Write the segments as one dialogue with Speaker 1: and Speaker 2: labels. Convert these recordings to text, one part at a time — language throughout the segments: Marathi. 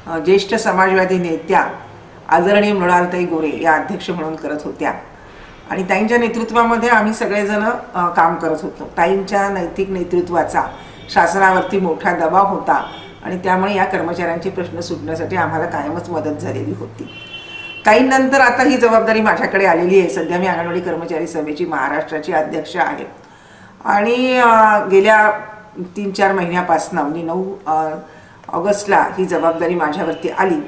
Speaker 1: ज्येष्ठ समाजवादी नेत्या आदरणीय मृणालताई गोरे या अध्यक्ष म्हणून करत होत्या आणि ताईंच्या नेतृत्वामध्ये आम्ही सगळेजण काम करत होतो। ताईंच्या नैतिक नेतृत्वाचा शासनावरती मोठा दबाव होता आणि त्यामुळे या कर्मचाऱ्यांचे प्रश्न सुटण्यासाठी आम्हाला कायमच मदत झालेली होती। ताईंनंतर आता ही जबाबदारी माझ्याकडे आलेली आहे। सध्या मी अंगणवाडी कर्मचारी सभेची महाराष्ट्राची अध्यक्ष आहे आणि गेल्या 3-4 महिन्यापासून म्हणजे 9 ऑगस्टला ही जबाबदारी माझ्यावरती आली।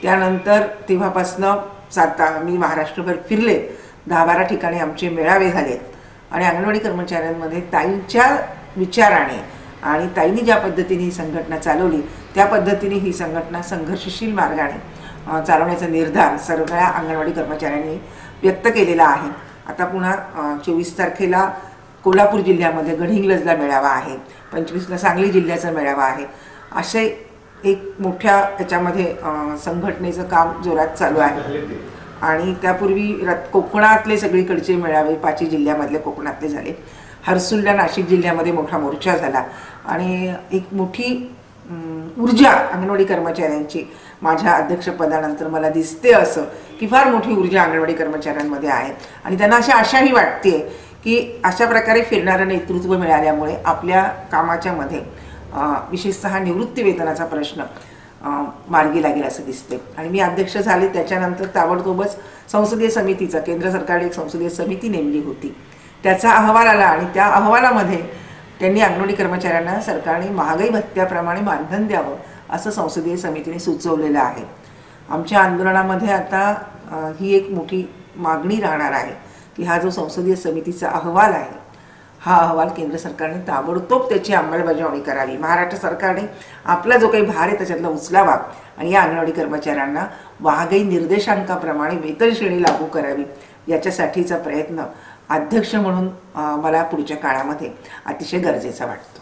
Speaker 1: त्यानंतर तेव्हापासून मी महाराष्ट्रभर फिरले, 10-12 ठिकाणी आमचे मेळावे झालेत आणि अंगणवाडी कर्मचाऱ्यांमध्ये ताईंच्या विचाराने आणि ताईंनी ज्या पद्धतीने ही संघटना चालवली त्या पद्धतीने ही संघटना संघर्षशील मार्गाने चालवण्याचा निर्धार सगळ्या अंगणवाडी कर्मचाऱ्यांनी व्यक्त केलेला आहे। आता पुन्हा 24 तारखेला कोल्हापूर जिल्ह्यामध्ये गडहिंग्लजला मेळावा आहे, 25ला सांगली जिल्ह्याचा मेळावा आहे। असे एक मोठ्या त्याच्यामध्ये संघटनेचं काम जोरात चालू आहे आणि त्यापूर्वी कोकणातले सगळीकडचे मेळावे 5 जिल्ह्यामधले कोकणातले झाले। हर्सुलला नाशिक जिल्ह्यामध्ये मोठा मोर्चा झाला आणि एक मोठी ऊर्जा अंगणवाडी कर्मचाऱ्यांची माझ्या अध्यक्षपदानंतर मला दिसते असं की फार मोठी ऊर्जा अंगणवाडी कर्मचाऱ्यांमध्ये आहे आणि त्यांना अशी आशाही वाटते की अशा प्रकारे फिरणारं नेतृत्व मिळाल्यामुळे आपल्या कामाच्या मध्ये विशेषतः निवृत्ती वेतनाचा प्रश्न मार्गी लागेल असं दिसते। आणि मी अध्यक्ष झाले त्याच्यानंतर ताबडतोबच संसदीय समितीचा केंद्र सरकारने एक संसदीय समिती नेमली होती, त्याचा अहवाल आला आणि त्या अहवालामध्ये त्यांनी अंगणवाडी कर्मचाऱ्यांना सरकारने महागाई भत्त्याप्रमाणे मानधन द्यावं असं संसदीय समितीने सुचवलेलं आहे। आमच्या आंदोलनामध्ये आता ही एक मोठी मागणी राहणार आहे की हा जो संसदीय समितीचा अहवाल आहे हा अहवाल केंद्र सरकारने ताबडतोब त्याची अंमलबजावणी करावी। महाराष्ट्र सरकारने आपला जो काही भार आहे त्याच्यातला उचलावा आणि या अंगणवाडी कर्मचाऱ्यांना महागाई निर्देशांकाप्रमाणे वेतन श्रेणी लागू करावी याच्यासाठीचा प्रयत्न अध्यक्ष म्हणून मला पुढच्या काळामध्ये अतिशय गरजेचा वाटतो।